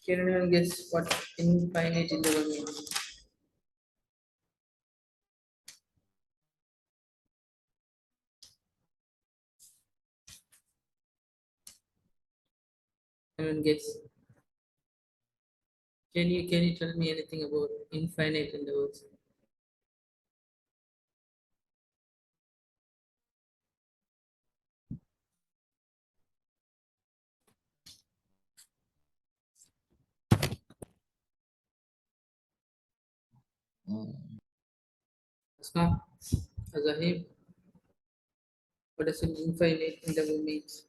Can anyone guess what infinite interval means? Anyone guess? Can you tell me anything about infinite intervals? Asma, Azahim, what does an infinite interval means?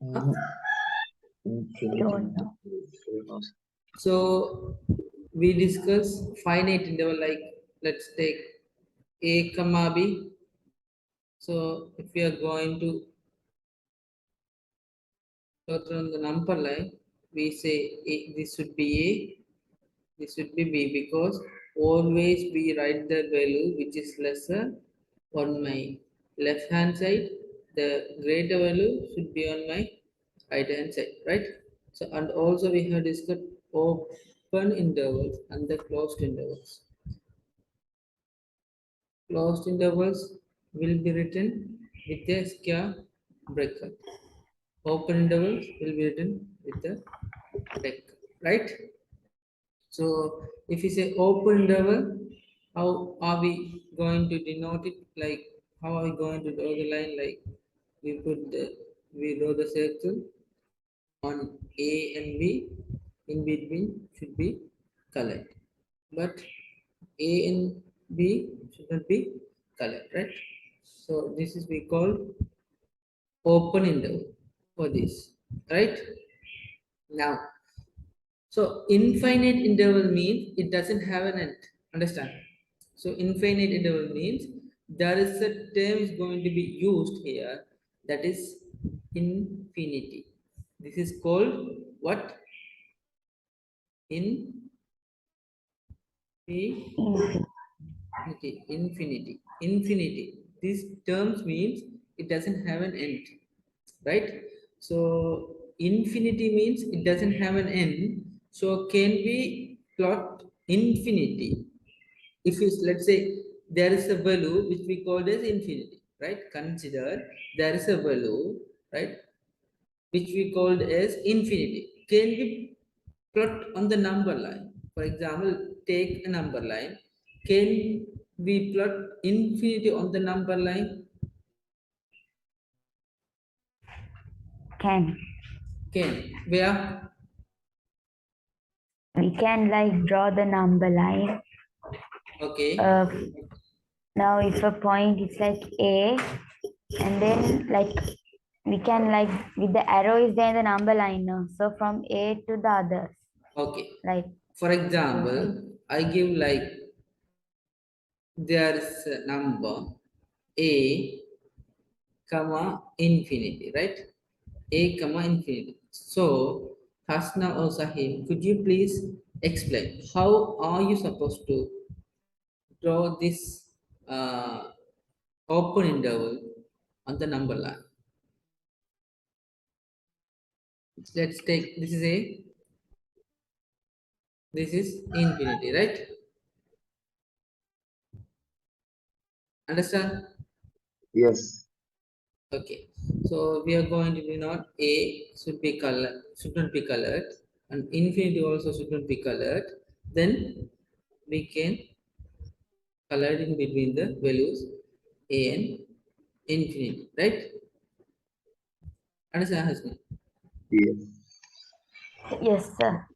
Huh? Don't know. So we discuss finite interval, like let's take a comma b. So if we are going to plot on the number line, we say this should be a, this should be b, because always we write the value which is lesser on my left hand side. The greater value should be on my right hand side, right? So and also we have discussed open intervals and the closed intervals. Closed intervals will be written with a square bracket. Open intervals will be written with a bracket, right? So if you say open interval, how are we going to denote it? Like how are we going to draw the line? Like we draw the circle on A and B. In between should be colored, but A and B should not be colored, right? So this is we call open interval for this, right? Now, so infinite interval means it doesn't have an end. Understand? So infinite interval means there is a term is going to be used here, that is infinity. This is called what? Infinity. Infinity. These terms means it doesn't have an end, right? So infinity means it doesn't have an end. So can we plot infinity? If you, let's say there is a value which we call as infinity, right? Consider there is a value, right, which we called as infinity. Can we plot on the number line? For example, take a number line. Can we plot infinity on the number line? Can. Can. Where? We can like draw the number line. Okay. Now if a point is like A, and then like we can like with the arrow is there in the number line now. So from A to the others. Okay. Like For example, I give like there is a number A comma infinity, right? A comma infinity. So Hasna or Sahim, could you please explain how are you supposed to draw this open interval on the number line? Let's take this is a, this is infinity, right? Understand? Yes. Okay. So we are going to denote A should be color, should not be colored, and infinity also should not be colored. Then we can color in between the values A and infinity, right? Understand, Hasna? Yes. yes, sir.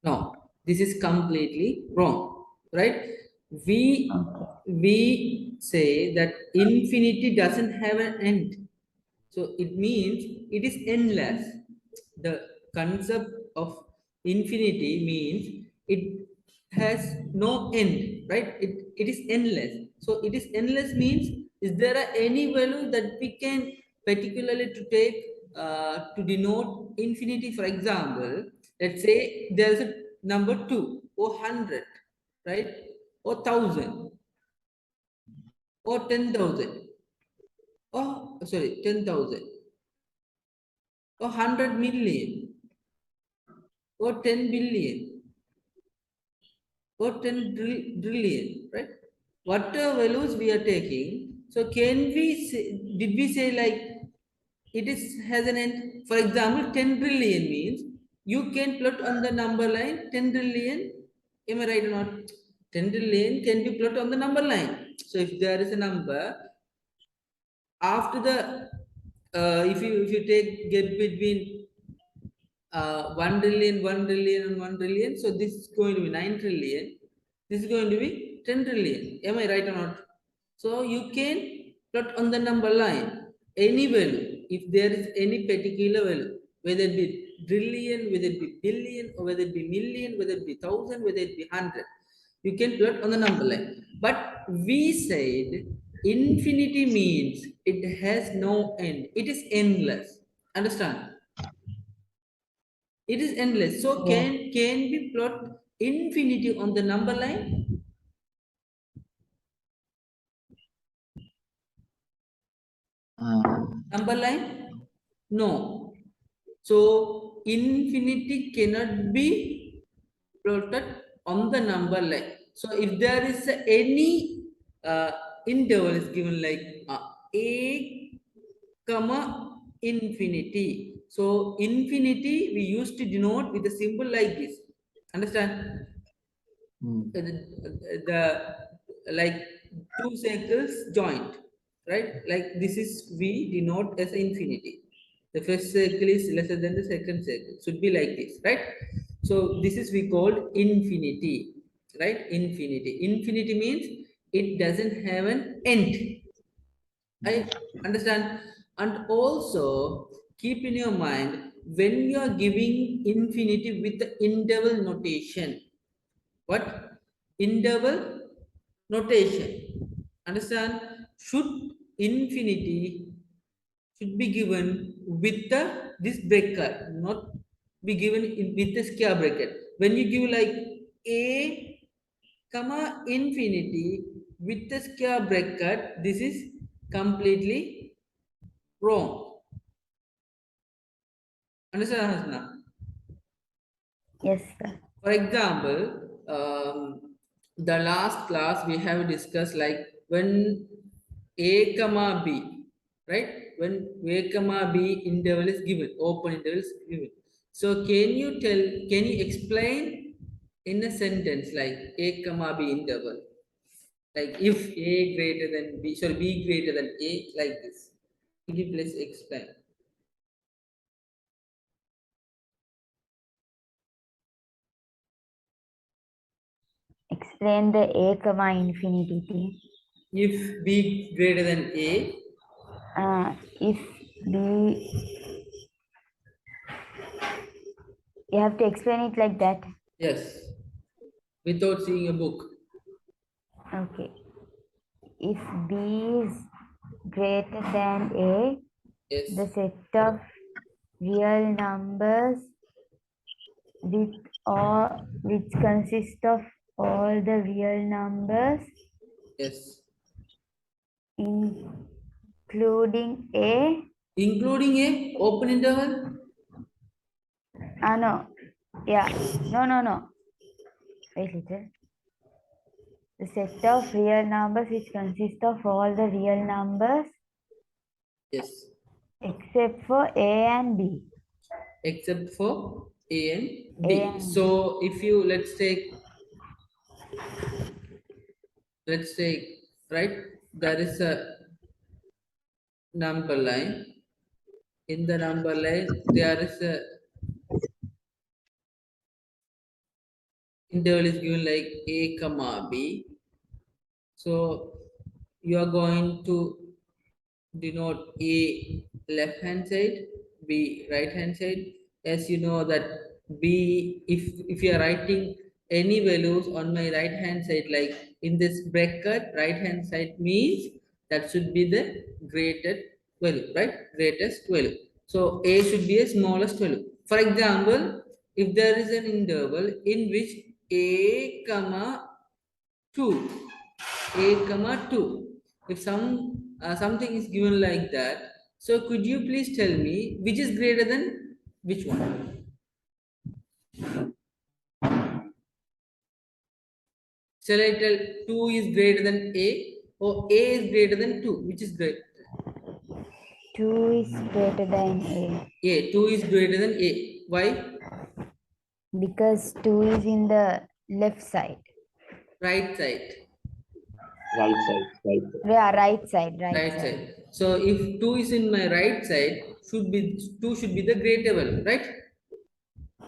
No, this is completely wrong, right? We Okay. we say that infinity doesn't have an end, so it means it is endless. The concept of infinity means it has no end, right? It is endless. So it is endless means is there any value that we can particularly to take to denote infinity? For example, let's say there's a number 2 or 100, right? Or 1000 or 10,000. Oh, sorry, 10,000. or 100 million or 10 billion or 10 trillion, right? Whatever values we are taking, so can we say, did we say like it is has an end? For example, 10 trillion means you can plot on the number line 10 trillion. Am I right or not? 10 trillion can be plot on the number line. So if there is a number after the if you take get between 1 trillion, 1 trillion, and 1 trillion. So this is going to be 9 trillion. This is going to be 10 trillion. Am I right or not? So you can plot on the number line any value if there is any particular value, whether it be trillion, whether it be billion, or whether it be million, whether it be thousand, whether it be hundred. You can plot on the number line. But we said infinity means it has no end. It is endless. Understand? It is endless. So Yes. can we plot infinity on the number line? Number line? No. So infinity cannot be plotted on the number line. So if there is any uh, interval is given like a comma infinity. So infinity we used to denote with a symbol like this. Understand? The like two circles joined, right? Like this is we denote as infinity. The first circle is lesser than the second circle, should be like this, right? So this is we called infinity, right? Infinity means it doesn't have an end. I understand. And also keep in your mind when you are giving infinity with the interval notation. What? Interval notation. Understand? Should infinity should be given with the this bracket, not be given with the square bracket. When you give like a comma infinity with the square bracket, this is completely wrong. Understand, Hasna? Yes, sir. For example, the last class we have discussed like when a comma b, right? When a comma b interval is given, open interval is given. So can you explain in a sentence like a comma b interval? Like if a greater than b, sorry, b greater than a, like this. Could you please explain? Explain the a comma infinity thing. If b greater than a, If b, you have to explain it like that. yes, without seeing a book. Okay. If b is greater than a, Yes, the set of real numbers with all which consist of all the real numbers yes. including a. Including a open interval. No. Yeah. No. Wait little. The set of real numbers which consist of all the real numbers Yes, except for a and b. except for a and A b. and b. So if you let's take right, there is a number line. In the number line, there is a interval is given like a comma b. So you are going to denote A left hand side, B right hand side. As you know that B, if you are writing any values on my right hand side, like in this bracket, right hand side means that should be the greatest value, right? Greatest value. So A should be a smallest value. For example, if there is an interval in which A comma 2, a comma 2, if something is given like that, So could you please tell me which is greater than which one? Shall I tell 2 is greater than A or A is greater than 2? Which is greater? 2 is greater than A. 2 is greater than A. Why? Because 2 is in the left side. Right side. Right side. Right side. Yeah, right side. Right side. So if 2 is in my right side, 2 should be the greater one, right?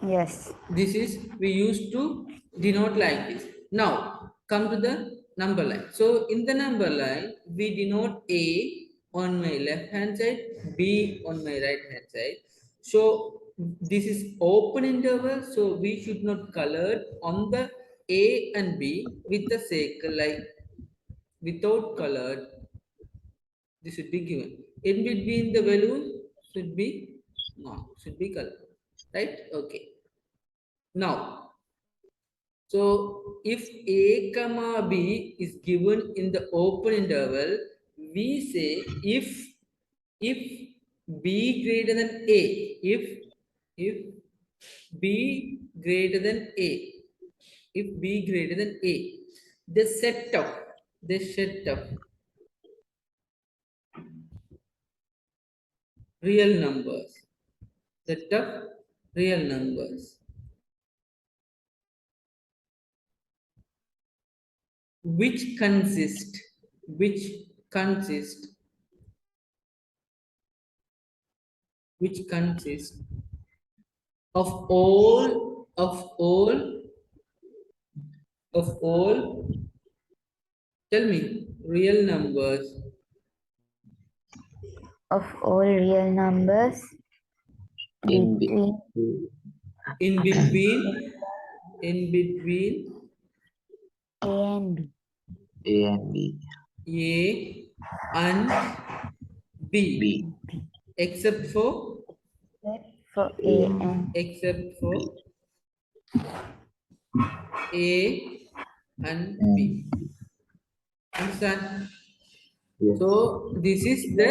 Yes. This is we used to denote like this. Now come to the number line. So in the number line, we denote A on my left hand side, B on my right hand side. So this is open interval, so we should not color on the A and B with the circle, like without colored. This should be given. In between the values should be should be colored, right? Okay. Now, so if A comma B is given in the open interval, we say if B greater than A, if B greater than A, if B greater than A, the set of real numbers, set of real numbers which which consist consist of all tell me real numbers Of all real numbers In between in between in between A and B. A and B. A and B, B. except for For A and except for A and B. Understand? Yes. So this is the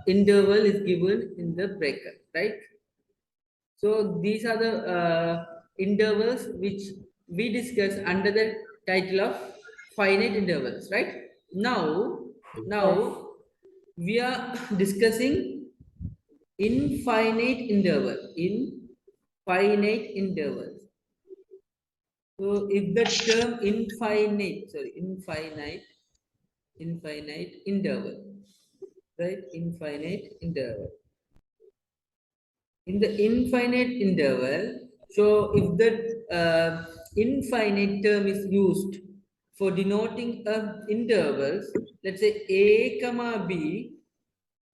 interval is given in the bracket, right? So these are the intervals which we discussed under the title of finite intervals, right? Now we are discussing infinite interval. Infinite intervals. So if the term infinite interval, right? Infinite interval. In the infinite interval, so if the infinite term is used for denoting intervals, let's say A comma B,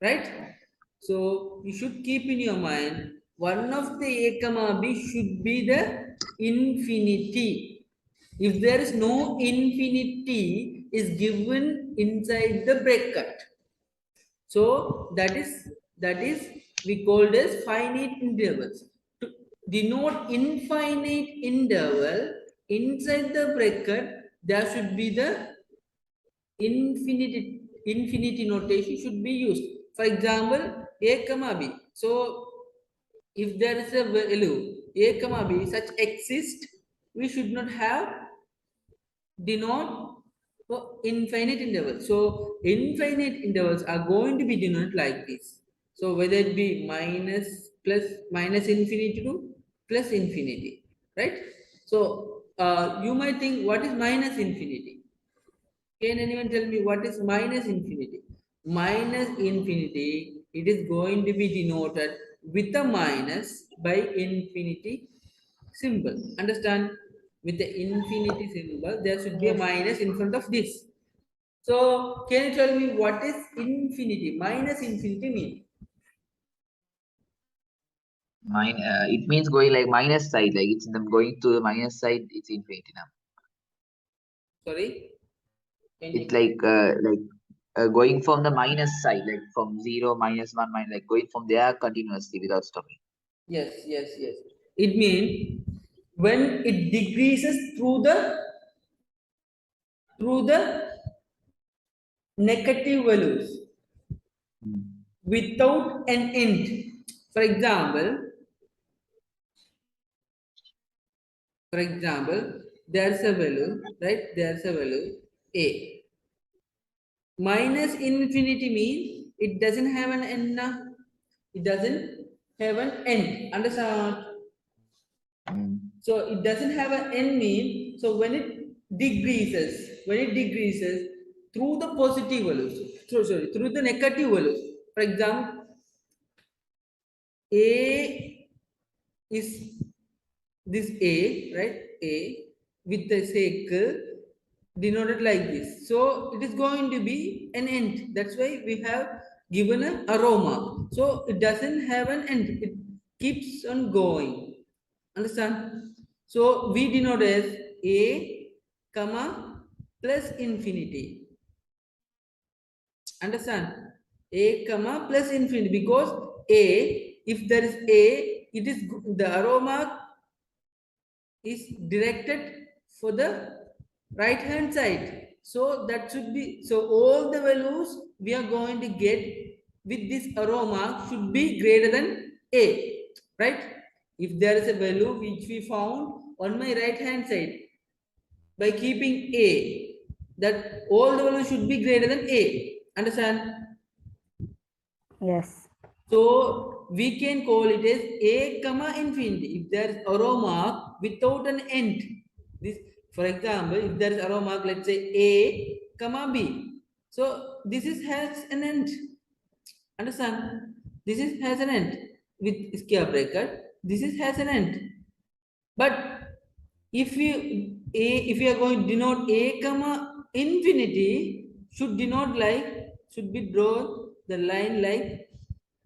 right? So you should keep in your mind one of the A comma B should be the infinity. If there is no infinity is given inside the bracket, so that is we called as finite intervals. To denote infinite interval inside the bracket, there should be the infinity notation should be used. For example, A comma B. So if there is a value A comma B such exist, we should not have denote for infinite intervals. So infinite intervals are going to be denoted like this. So whether it be minus infinity to plus infinity, right? So you might think, what is minus infinity? Can anyone tell me what is minus infinity? Minus infinity, it is going to be denoted with a minus by infinity symbol. Understand? With the infinity symbol, there should be a Yes. minus in front of this. So, can you tell me what is infinity? Minus infinity mean? It means going like minus side, like it's going to the minus side, it's infinity now. Sorry? Can It's you? like going from the minus side, like from 0, -1, like going from there continuously without stopping. Yes, yes, yes. It means when it decreases through the negative values. without an end. For example, there's a value, right? There's a value a. Minus infinity means it doesn't have an end now. It doesn't have an end. Understand? So it doesn't have an end mean. So when it decreases through the positive values, through the negative values. For example, a is this a, right? A with the circle denoted like this. So it is going to be an end. That's why we have given an arrow. So it doesn't have an end. It keeps on going. Understand? So we denote as a, comma, plus infinity. Understand? A, comma, plus infinity. Because a, if there is a, it is the arrow mark is directed for the right hand side. So that should be, so all the values we are going to get with this arrow mark should be greater than a, right? If there is a value which we found on my right hand side, by keeping a, that all the values should be greater than a. Understand? Yes. So we can call it as a, comma, infinity. If there is arrow mark without an end, this, for example, if there is arrow mark, let's say a, comma, b. So this is has an end. Understand? This is has an end with square bracket. This is has an end. But if we are going to denote a, comma, infinity, should denote like, should be drawn the line like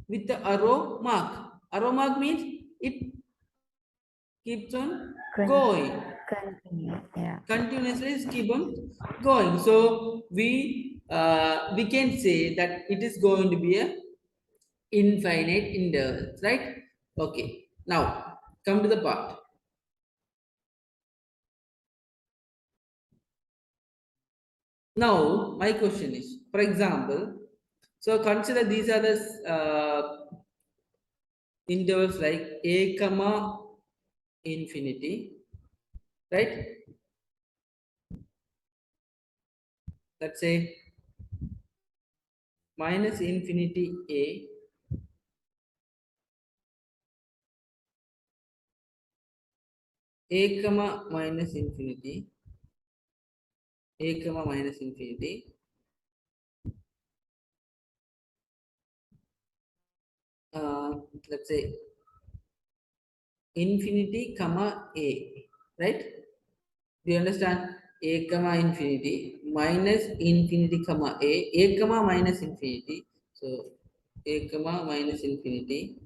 with the arrow mark. Arrow mark means it keeps on going. Continue. Yeah. Continuously keep on going. So we can say that it is going to be a infinite interval, right? Okay. Now come to the part. Now my question is, for example, so consider these are the intervals like a, comma, infinity, right? Let's say minus infinity a, comma, minus infinity, a, comma, minus infinity, let's say infinity, comma, a, right? Do you understand? A, comma, infinity, minus infinity, comma, a, comma, minus infinity. So a, comma, minus infinity,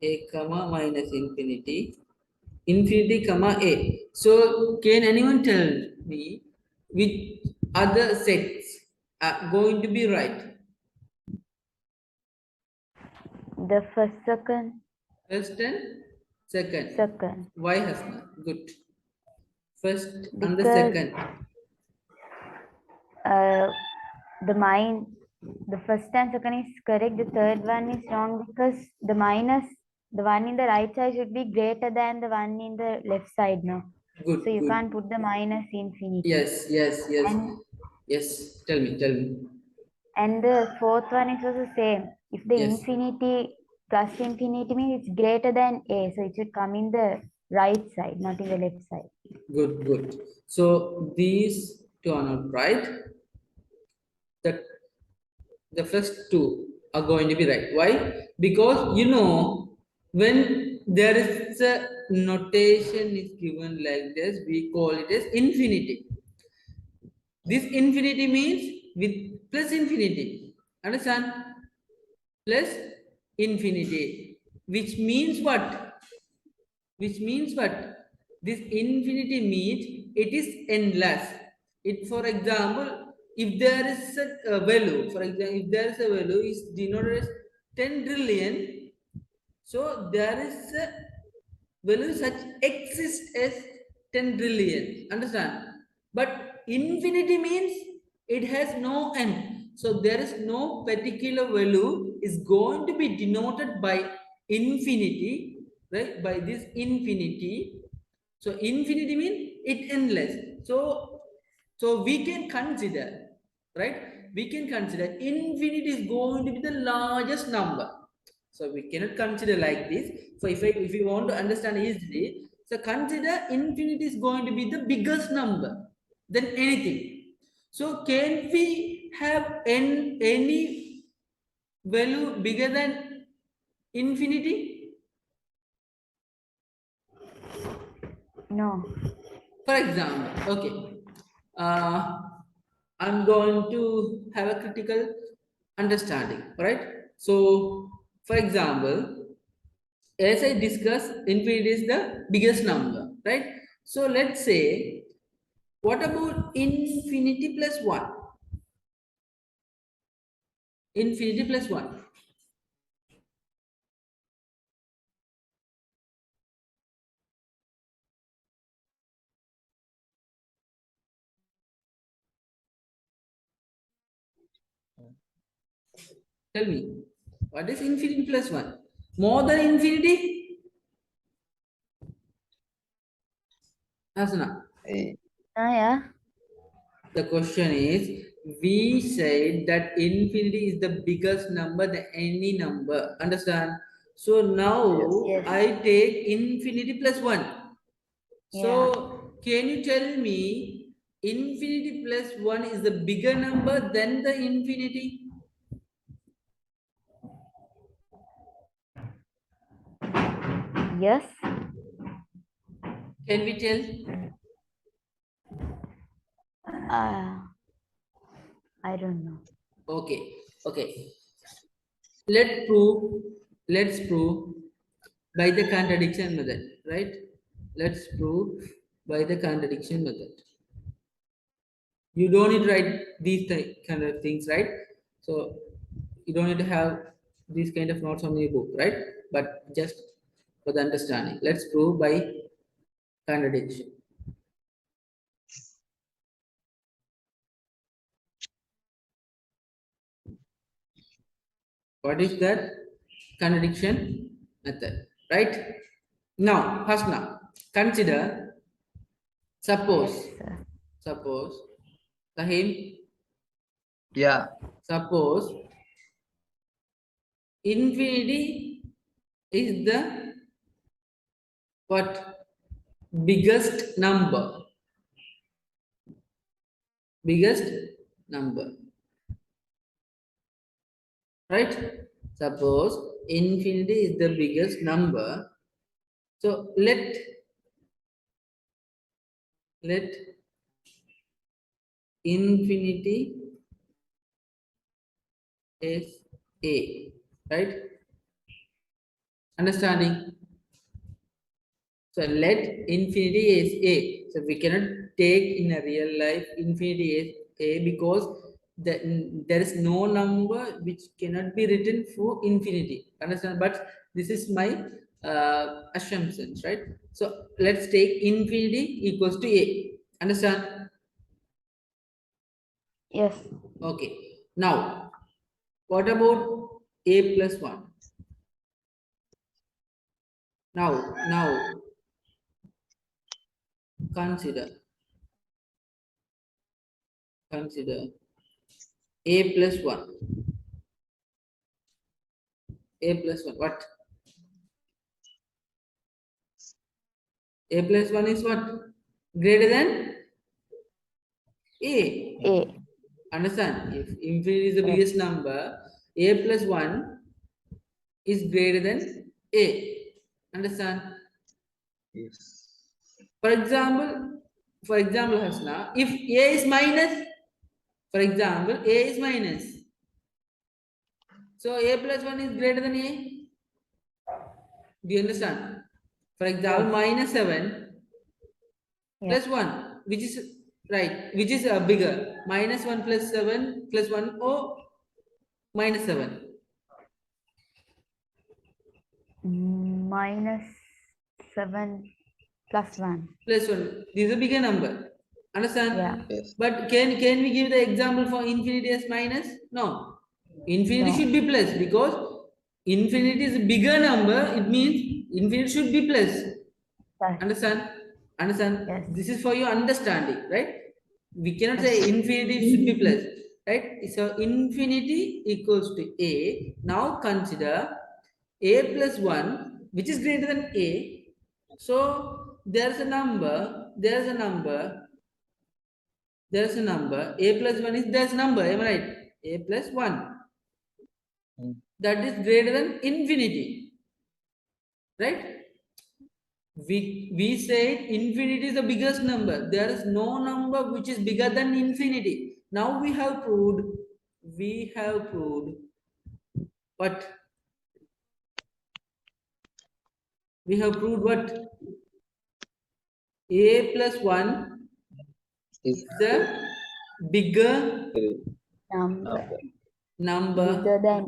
a, comma, minus infinity, infinity, comma, a. So can anyone tell me which other sets are going to be right? The first, second. First and second. Second. Why, Hasna? Good. First and the Because second. the first and second is correct. The third one is wrong because the one in the right side should be greater than the one in the left side, no? Good. So you Good. can't put the minus infinity. Yes. And, Yes. Tell me. and the fourth one is also same. If the Yes. infinity plus infinity means it's greater than a, so it should come in the right side, not in the left side. Good. So these two are not right. The first two are going to be right. Why? Because when there is a notation is given like this, we call it as infinity. This infinity means with plus infinity. Understand? Plus infinity. Which means what? Which means what? This infinity means it is endless. It, for example, if there is a value, for example, if there is a value is denoted as 10 trillion, so there is a value such exists as 10 trillion. Understand? But infinity means it has no end. So there is no particular value is going to be denoted by infinity, right? By this infinity. So infinity means it endless. So we can consider, right? We can consider infinity is going to be the largest number. So we cannot consider like this. So if you want to understand easily, so consider infinity is going to be the biggest number than anything. So can we have any value bigger than infinity? No. For example, okay, uh, I'm going to have a critical understanding, right? So, for example, as I discussed, infinity is the biggest number, right? So let's say, what about infinity plus 1? Infinity plus 1. Tell me, what is infinity plus 1? More than infinity? Asana. Yeah. The question is, we said that infinity is the biggest number than any number. Understand? So now Yes. I take infinity plus 1. Yeah. So can you tell me infinity plus 1 is the bigger number than the infinity? Yes. Can we tell? I don't know. Okay. Okay. Let's prove by the contradiction method, right? Let's prove by the contradiction method. You don't need to write these kind of things, right? So you don't need to have these kind of notes on your book, right? But just for the understanding, let's prove by contradiction. What is that contradiction method, right? Now, Hasna, consider, suppose, Yes, sir. suppose, Tahim, Yeah. suppose infinity is the what? Biggest number. Biggest number. Right? Suppose infinity is the biggest number. So let infinity is a, right? Understanding? So let infinity is a. So we cannot take in a real life infinity is a because there is no number which cannot be written for infinity. Understand? But this is my assumptions, right? So let's take infinity equals to a. Understand? Yes. Okay. Now, what about a plus 1? Now consider a plus 1. A plus 1. What? A plus 1 is what? Greater than A. A. Understand? If infinity is the Correct. biggest number, A plus 1 is greater than A. Understand? Yes. For example, Hasna, if A is minus, for example, A is minus. So A plus 1 is greater than A. Do you understand? For example, Yes. minus 7 Yeah. plus 1, which is right, which is bigger. Minus 1 plus 7 plus 1 or minus 7 -7 + 1. plus 1. This is a bigger number. Understand? Yeah. Yes. But can we give the example for infinity as minus? No. Infinity No. should be plus because infinity is a bigger number. It means infinity should be plus. Yes. Understand? Understand? Yes. This is for your understanding, right? We cannot say Yes. infinity should be plus, right? So infinity equals to a. Now consider a plus 1, which is greater than a. So there's a number, a plus 1 is there's number, am I right? A plus 1, Mm. that is greater than infinity, right? We say infinity is the biggest number. There is no number which is bigger than infinity. Now we have proved what? We have proved what? A plus 1 Is is the bigger the Number number bigger than.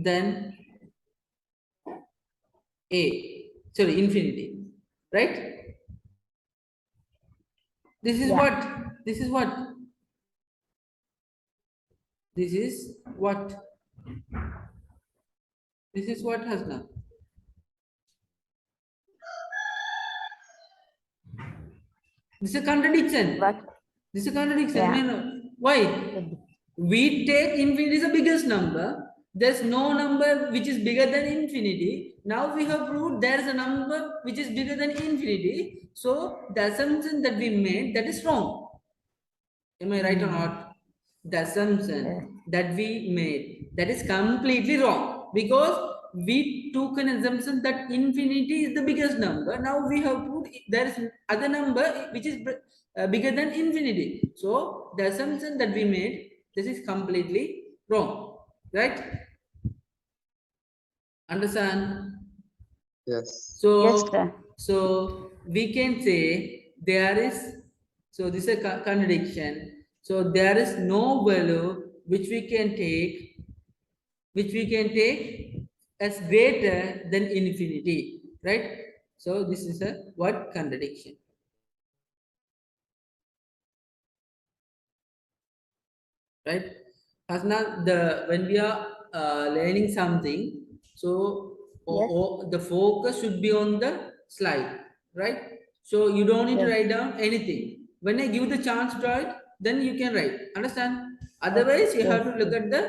than A. Sorry, infinity. Right? This is Yeah. what? This is what? This is what? This is what, Hasna? This is a contradiction. What? This is a contradiction. Yeah. Why? We take infinity is the biggest number. There's no number which is bigger than infinity. Now we have proved there's a number which is bigger than infinity. So the assumption that we made, that is wrong. Am I right or not? The assumption Yes. that we made, that is completely wrong because we took an assumption that infinity is the biggest number. Now we have proved there is other number which is bigger than infinity. So the assumption that we made, this is completely wrong, right? Understand? yes. So, Yes, sir. so we can say there is, so this is a contradiction. So there is no value which we can take as greater than infinity, right? So this is a what contradiction, right? Hasna, the when we are learning something, so Yes. the focus should be on the slide, right? So you don't need to Yes. write down anything. When I give the chance to write, then you can write. Understand? Otherwise, you Yes. have to look at the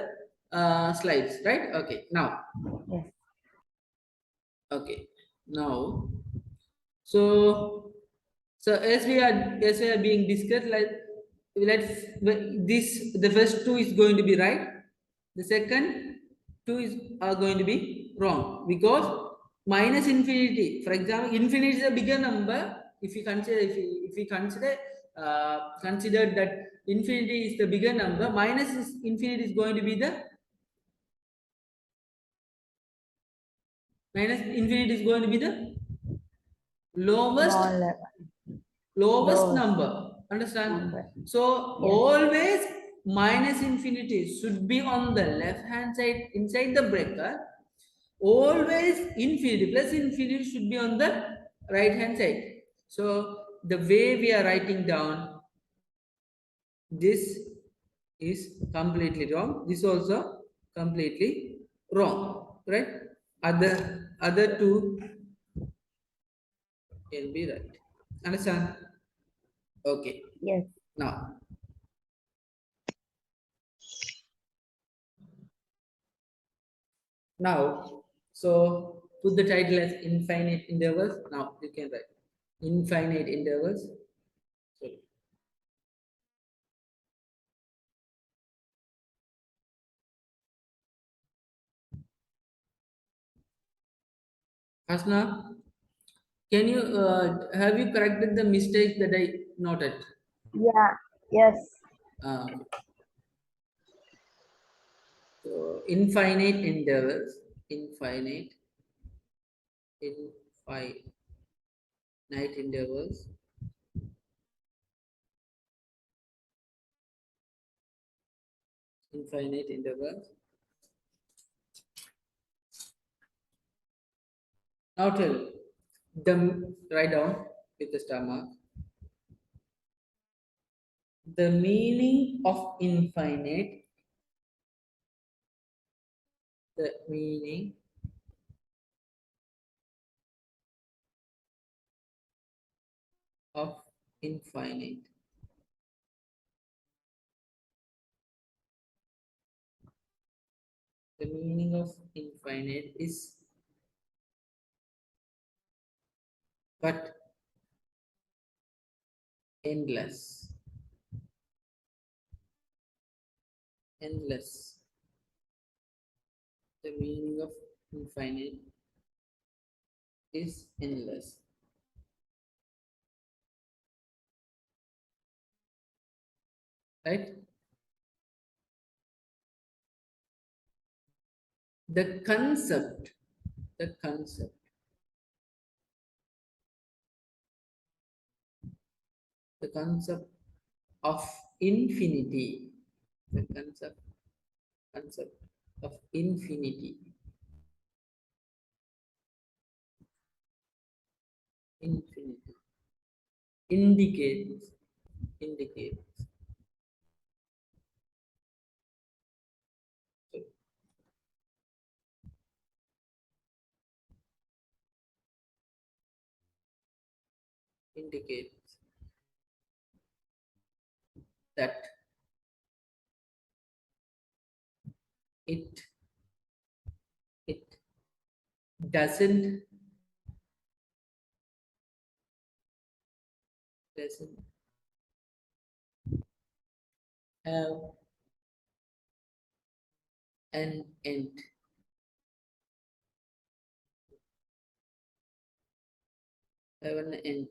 slides, right? Okay. Now, Yes. okay. Now, so as we are being discussed, like this the first two is going to be right, the second two is are going to be wrong because minus infinity, for example, infinity is a bigger number. If you consider if we consider that infinity is the bigger number, infinity is going to be the minus infinity is going to be the lowest Smaller. lowest Lowest number. Understand? number. So Yes. always minus infinity should be on the left hand side inside the bracket. Always infinity plus infinity should be on the right hand side. So the way we are writing down, this is completely wrong, this also completely wrong, right? Other two can be right. Understand? Okay. Yes. Now, so put the title as infinite intervals. Now you can write infinite intervals. Sorry. Hasna, can you have you corrected the mistake that I noted? Yeah. Yes. Okay. So infinite intervals, infinite intervals, infinite intervals. Now tell them, write down with the star mark. the meaning of infinite, the meaning of infinite. The meaning of infinite is but endless. Endless. The meaning of infinite is endless. Right? The concept, the concept, the concept of infinity, the concept of infinity, infinity indicates, indicates, so indicates that it it doesn't have an end, have an end,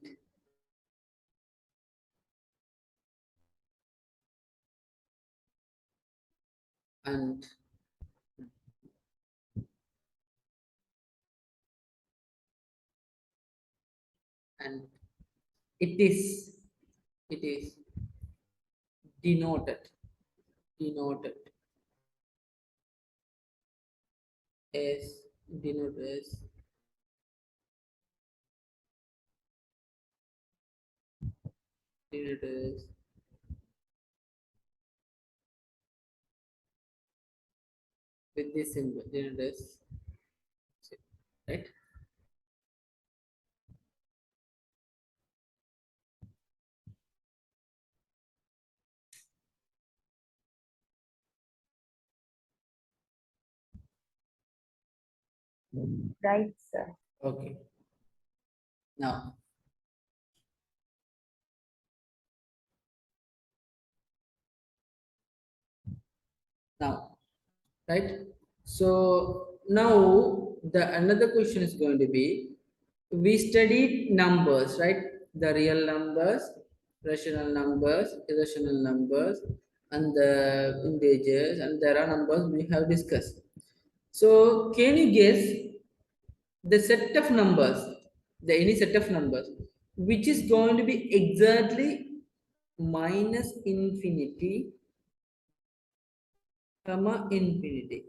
and and it is denoted, denoted as, denoted as denoted as with this symbol, denoted as, right? Right, sir. Okay. Now, now, right? So now the another question is going to be, we studied numbers, right? The real numbers, rational numbers, irrational numbers, and the integers, and there are numbers we have discussed. So can you guess the set of numbers, the any set of numbers, which is going to be exactly minus infinity, comma infinity,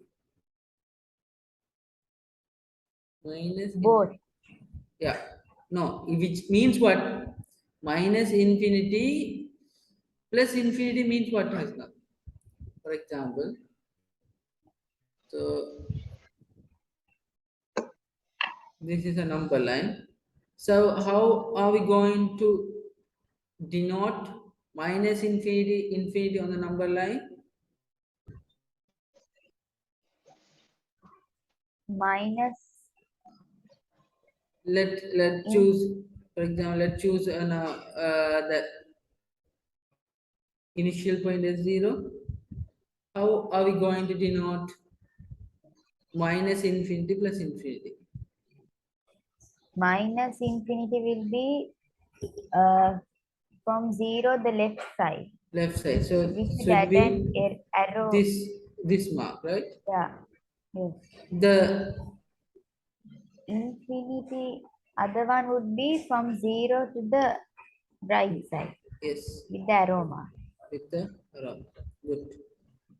minus Both. yeah, no, which means what? Minus infinity plus infinity means what has now? For example, so this is a number line. So how are we going to denote minus infinity, infinity on the number line? Minus Let in choose, for example, let's choose the initial point as 0. How are we going to denote minus infinity plus infinity? minus infinity will be uh, from 0 the left side. Left side. So We should should add be an arrow. this mark, right? Yeah. Yes. The Infinity, other one would be from 0 to the right side yes, with the arrow mark. with the round. Good.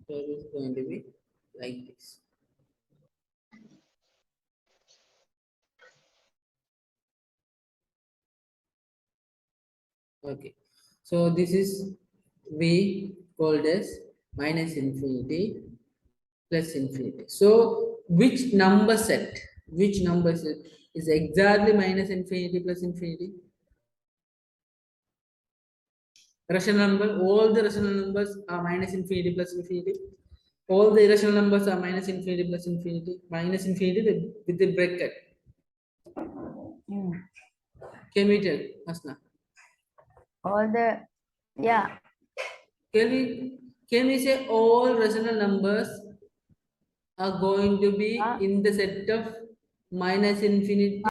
So it is going to be like this. Okay. So this is we called as minus infinity plus infinity. So which number set? Which number set is exactly minus infinity plus infinity? Rational number. All the rational numbers are minus infinity plus infinity. All the irrational numbers are minus infinity plus infinity. Minus infinity with the bracket. Hmm. Can we tell, Asna? All the, yeah, Can we say all rational numbers are going to be uh, in the set of minus infinity